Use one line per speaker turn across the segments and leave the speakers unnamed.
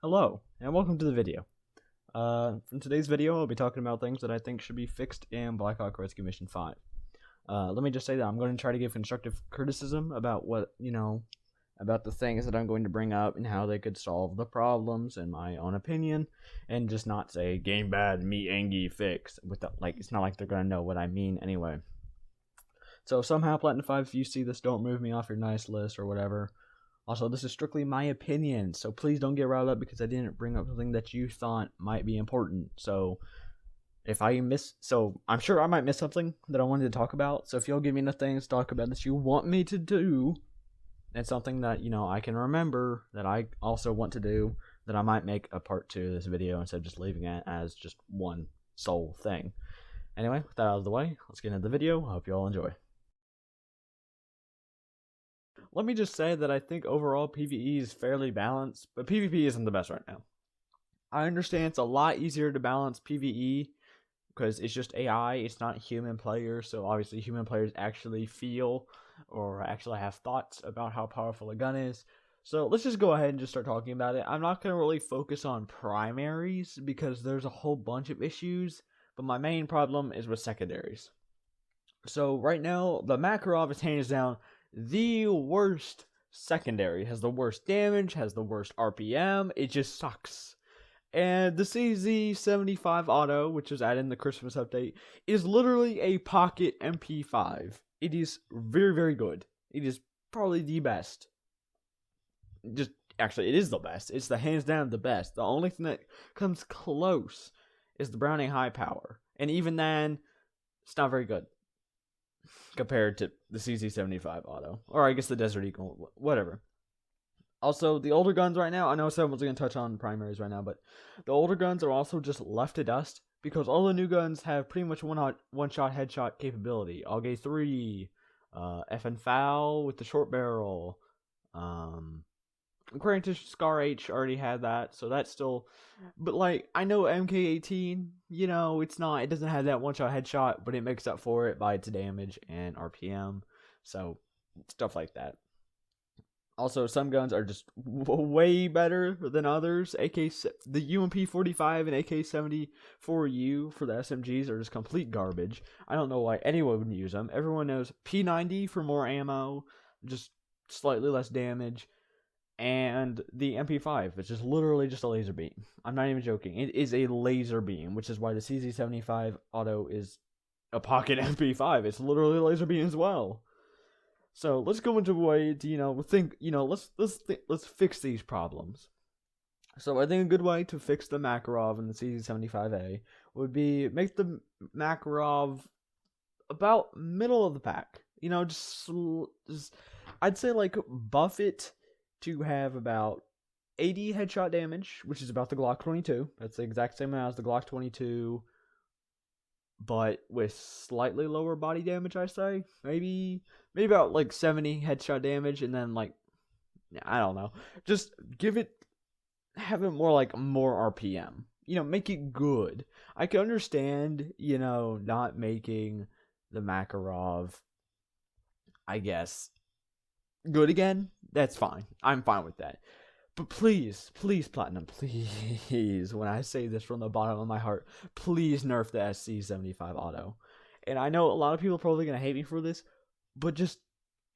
Hello, and welcome to the video. In today's video, I'll be talking about things that I think should be fixed in Blackhawk Rescue Mission 5. Let me just say that I'm going to try to give constructive criticism about about the things that I'm going to bring up and how they could solve the problems in my own opinion, and just not say, game bad, me angry, fix. It's not like they're going to know what I mean anyway. So somehow, Platinum 5, if you see this, don't move me off your nice list or whatever. Also, this is strictly my opinion, so please don't get riled up because I didn't bring up something that you thought might be important. So, I'm sure I might miss something that I wanted to talk about. So if you'll give me the things to talk about that you want me to do, and something that, I can remember that I also want to do, then I might make a part 2 of this video instead of just leaving it as just one sole thing. Anyway, with that out of the way, let's get into the video. I hope you all enjoy. Let me just say that I think overall PvE is fairly balanced, but PvP isn't the best right now. I understand it's a lot easier to balance PvE because it's just AI, it's not human players, so obviously human players actually feel or actually have thoughts about how powerful a gun is. So let's just go ahead and just start talking about it. I'm not going to really focus on primaries because there's a whole bunch of issues, but my main problem is with secondaries. So right now, the Makarov is hands down the worst secondary, has the worst damage, has the worst RPM, it just sucks. And the CZ75 auto, which was added in the Christmas update, is literally a pocket MP5. It is very, very good. It is probably the best. Actually, it is the best. It's the hands down the best. The only thing that comes close is the Browning high power. And even then, it's not very good compared to the CZ75 auto. Or I guess the Desert Eagle, whatever. Also, the older guns right now, I know someone's going to touch on primaries right now, but the older guns are also just left to dust because all the new guns have pretty much one-shot headshot capability. AUG 3, FN Foul with the short barrel, according to Scar H already had that, so that's still, but I know MK18, it doesn't have that one-shot headshot, but it makes up for it by its damage and RPM, so stuff like that. Also, some guns are just way better than others. The UMP45 and AK-74U for the SMGs are just complete garbage. I don't know why anyone would use them. Everyone knows P90 for more ammo, just slightly less damage. And the MP5, which is literally just a laser beam. I'm not even joking. It is a laser beam, which is why the CZ75 auto is a pocket MP5. It's literally a laser beam as well. So let's go into a way to let's fix these problems. So I think a good way to fix the Makarov and the CZ75A would be make the Makarov about middle of the pack. Just I'd say buff it to have about 80 headshot damage, which is about the Glock 22. That's the exact same amount as the Glock 22, but with slightly lower body damage, I say. Maybe about 70 headshot damage, and then I don't know. Just have it more RPM. Make it good. I can understand, not making the Makarov, I guess, good again. That's fine. I'm fine with that. But please, Platinum, please, when I say this from the bottom of my heart, please nerf the SC75 auto. And I know a lot of people are probably going to hate me for this, but just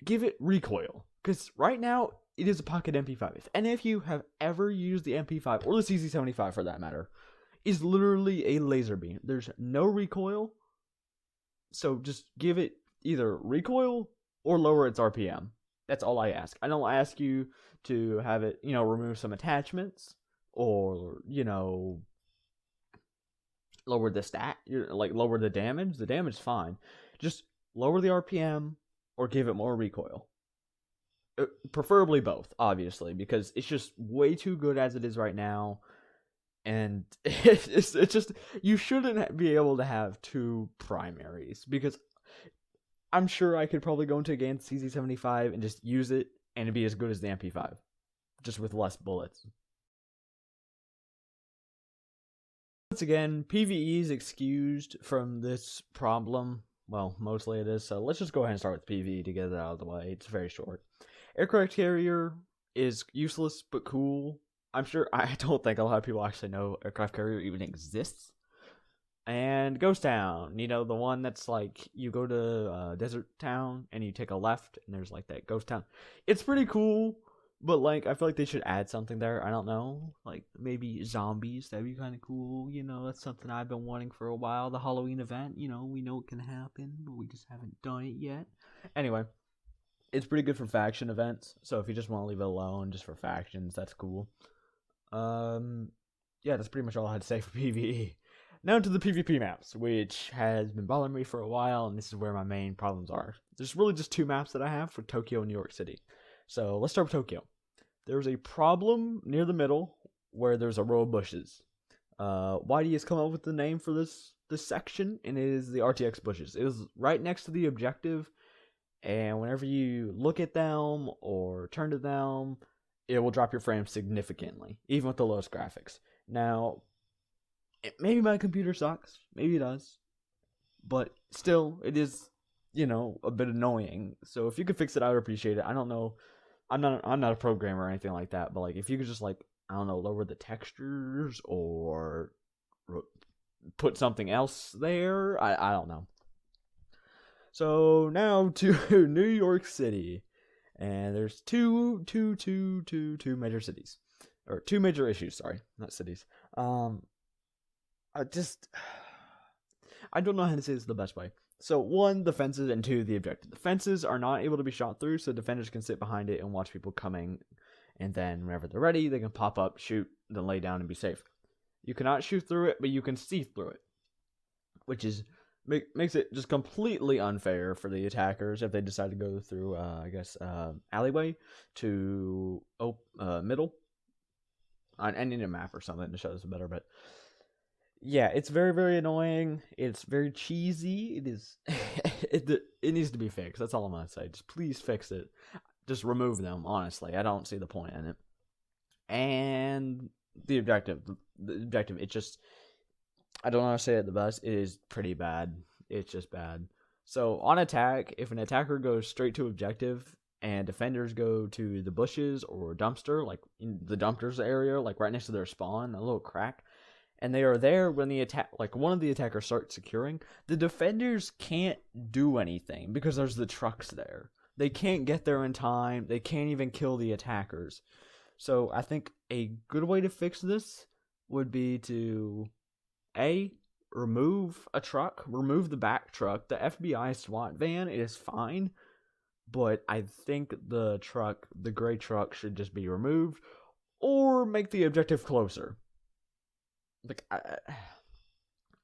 give it recoil. Because right now, it is a pocket MP5. If any of you have ever used the MP5, or the CZ75 for that matter, is literally a laser beam. There's no recoil. So just give it either recoil or lower its RPM. That's all I ask. I don't ask you to have it, remove some attachments or, lower the stat, lower the damage. The damage is fine. Just lower the RPM or give it more recoil. Preferably both, obviously, because it's just way too good as it is right now. And it's just, you shouldn't be able to have two primaries because I'm sure I could probably go into a game with CZ75 and just use it, and it'd be as good as the MP5, just with less bullets. Once again, PvE is excused from this problem. Well, mostly it is, so let's just go ahead and start with PvE to get it out of the way. It's very short. Aircraft carrier is useless but cool. I'm sure I don't think a lot of people actually know aircraft carrier even exists. And Ghost Town, you know, the one that's like you go to Desert Town and you take a left and there's like that Ghost Town. It's pretty cool, but like I feel like they should add something there. I don't know, like maybe zombies. That'd be kind of cool. You know, that's something I've been wanting for a while. The Halloween event, you know, we know it can happen, but we just haven't done it yet. Anyway, it's pretty good for faction events. So if you just want to leave it alone just for factions, that's cool. Yeah, that's pretty much all I had to say for PvE. Now to the PvP maps, which has been bothering me for a while, and this is where my main problems are. There's really just two maps that I have for Tokyo and New York City. So let's start with Tokyo. There's a problem near the middle where there's a row of bushes. YD has come up with the name for this section, and it is the RTX bushes. It is right next to the objective, and whenever you look at them or turn to them, it will drop your frame significantly, even with the lowest graphics. Now, maybe my computer sucks. Maybe it does. But still, it is, you know, a bit annoying. So if you could fix it, I would appreciate it. I don't know. I'm not a programmer or anything like that. But like, if you could just like, I don't know, lower the textures or put something else there. I don't know. So now to New York City. And there's two major cities. Or two major issues, sorry. Not cities. I don't know how to say this the best way. So, one, the fences, and two, the objective. The fences are not able to be shot through, so defenders can sit behind it and watch people coming, and then whenever they're ready, they can pop up, shoot, then lay down and be safe. You cannot shoot through it, but you can see through it, which is makes it just completely unfair for the attackers if they decide to go through, alleyway to middle. I need a map or something to show this better, but yeah, it's very, very annoying. It's very cheesy. It is. It needs to be fixed. That's all I'm gonna say. Just please fix it. Just remove them. Honestly, I don't see the point in it. And the objective. It just. I don't know how to say it the best. It is pretty bad. It's just bad. So on attack, if an attacker goes straight to objective and defenders go to the bushes or dumpster, like in the dumpsters area, like right next to their spawn, a little crack, and they are there when the attack, like one of the attackers starts securing, the defenders can't do anything because there's the trucks there. They can't get there in time. They can't even kill the attackers. So I think a good way to fix this would be to remove a truck, remove the back truck. The FBI SWAT van is fine, but I think the gray truck should just be removed, or make the objective closer. Like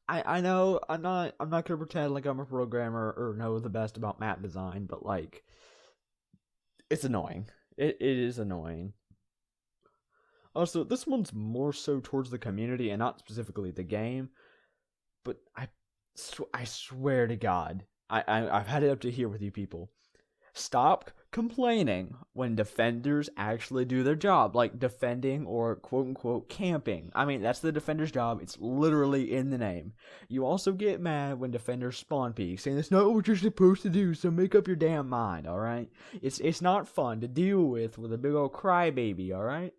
I know I'm not gonna pretend like I'm a programmer or know the best about map design, but like it's annoying. It is annoying. Also, this one's more so towards the community and not specifically the game. But I swear to God, I've had it up to here with you people. Stop complaining when defenders actually do their job, like defending or quote-unquote camping. I mean, that's the defender's job. It's literally in the name. You also get mad when defenders spawn peek, saying that's not what you're supposed to do, so make up your damn mind, alright? It's not fun to deal with a big old crybaby, alright?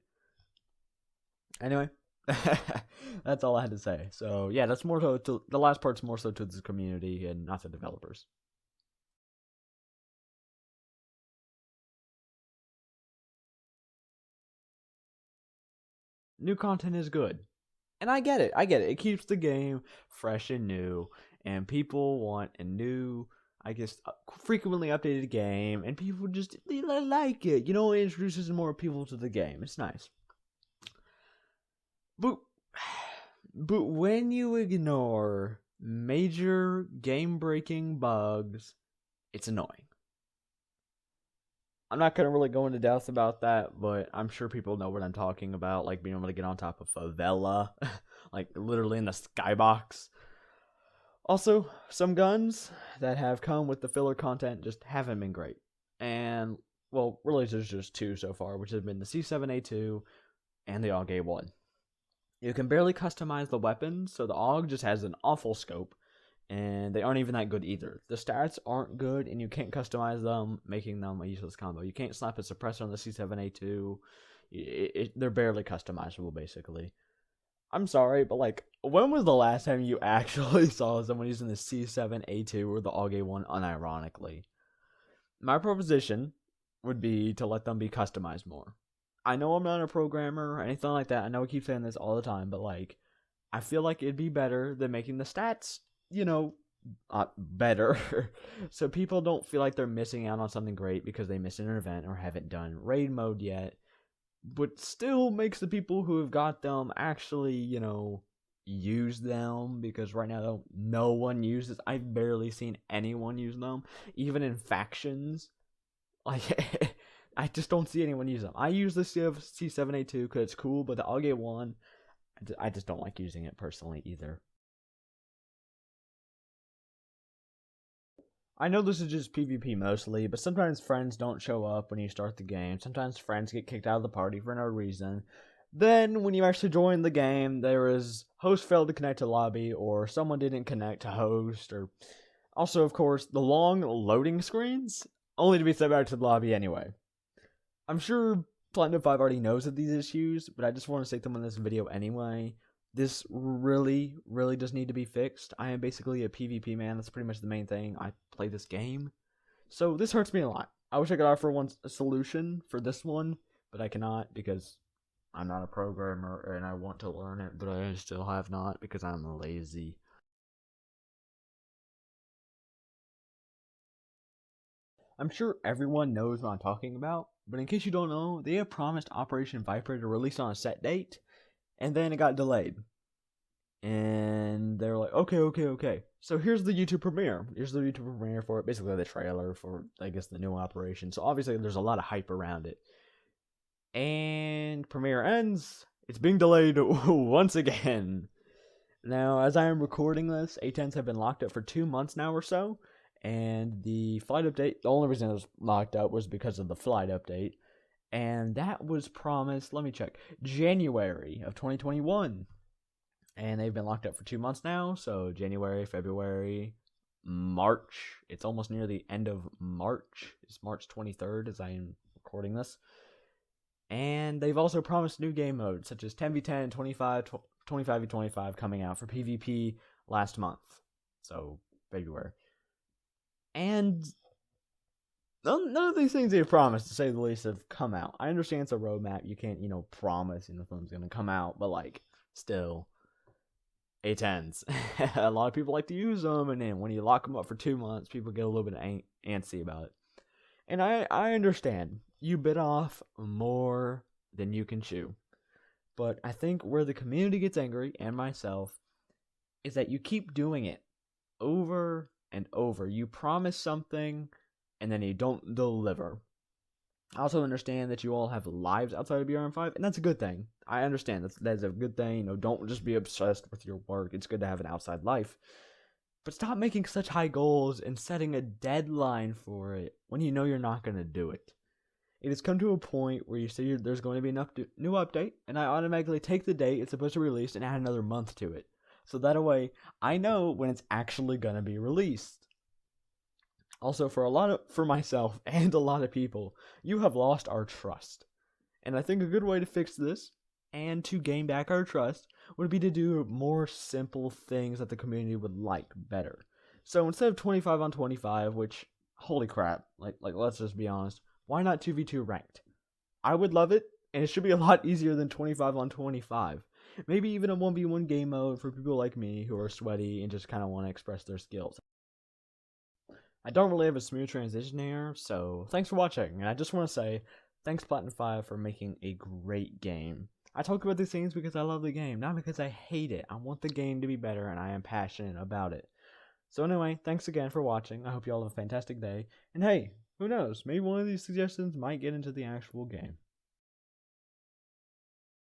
Anyway, that's all I had to say. So, yeah, that's more so to the last part's more so to the community and not the developers. New content is good. And I get it. It keeps the game fresh and new. And people want a new, I guess, frequently updated game. And people just they like it. You know, it introduces more people to the game. It's nice. But when you ignore major game-breaking bugs, it's annoying. I'm not going to really go into depth about that, but I'm sure people know what I'm talking about, like being able to get on top of favela, like literally in the skybox. Also, some guns that have come with the filler content just haven't been great. And, well, really there's just two so far, which have been the C7A2 and the AUG A1. You can barely customize the weapons, so the AUG just has an awful scope, and they aren't even that good either. The stats aren't good, and you can't customize them, making them a useless combo. You can't slap a suppressor on the C7A2. they're barely customizable, basically. I'm sorry, but like, when was the last time you actually saw someone using the C7A2 or the AUG one unironically? My proposition would be to let them be customized more. I know I'm not a programmer or anything like that. I know I keep saying this all the time, but like, I feel like it'd be better than making the stats, better. So people don't feel like they're missing out on something great because they missed an event or haven't done raid mode yet. But still makes the people who have got them actually, use them, because right now no one uses. I've barely seen anyone use them, even in factions. Like, I just don't see anyone use them. I use the C7A2 because it's cool, but the AUG1, I just don't like using it personally either. I know this is just PvP mostly, but sometimes friends don't show up when you start the game. Sometimes friends get kicked out of the party for no reason. Then, when you actually join the game, there is host failed to connect to lobby, or someone didn't connect to host, or also, of course, the long loading screens, only to be sent back to the lobby anyway. I'm sure Platinum 5 already knows of these issues, but I just want to state them in this video anyway. This really, really does need to be fixed. I am basically a PvP man. That's pretty much the main thing. I play this game. So this hurts me a lot. I wish I could offer a solution for this one, but I cannot because I'm not a programmer and I want to learn it, but I still have not because I'm lazy. I'm sure everyone knows what I'm talking about, but in case you don't know, they have promised Operation Viper to release on a set date, and then it got delayed. And they're like, okay. So here's the YouTube premiere. Here's the YouTube premiere for it. Basically the trailer for, I guess, the new operation. So obviously there's a lot of hype around it. And premiere ends. It's being delayed once again. Now, as I am recording this, A10s have been locked up for 2 months now or so. And the flight update, the only reason it was locked up was because of the flight update. And that was promised, let me check, January of 2021. And they've been locked up for 2 months now. So January, February, March. It's almost near the end of March. It's March 23rd as I am recording this. And they've also promised new game modes such as 10v10, 25v25 coming out for PvP last month. So February. And none of these things they've promised, to say the least, have come out. I understand it's a roadmap. You can't, promise something's going to come out. But, like, still, A10s. A lot of people like to use them. And then when you lock them up for 2 months, people get a little bit antsy about it. And I understand. You bit off more than you can chew. But I think where the community gets angry, and myself, is that you keep doing it over and over. You promise something, and then you don't deliver. I also understand that you all have lives outside of BRM5, and that's a good thing. I understand that's a good thing. Don't just be obsessed with your work. It's good to have an outside life. But stop making such high goals and setting a deadline for it when you know you're not going to do it. It has come to a point where you say there's going to be a new update, and I automatically take the date it's supposed to release and add another month to it. So that way, I know when it's actually going to be released. Also, for myself and a lot of people, you have lost our trust. And I think a good way to fix this, and to gain back our trust, would be to do more simple things that the community would like better. So instead of 25 on 25, which, holy crap, like let's just be honest, why not 2v2 ranked? I would love it, and it should be a lot easier than 25 on 25. Maybe even a 1v1 game mode for people like me who are sweaty and just kind of want to express their skills. I don't really have a smooth transition here, so thanks for watching, and I just want to say, thanks Platinum 5 for making a great game. I talk about these things because I love the game, not because I hate it. I want the game to be better, and I am passionate about it. So anyway, thanks again for watching. I hope you all have a fantastic day, and hey, who knows, maybe one of these suggestions might get into the actual game.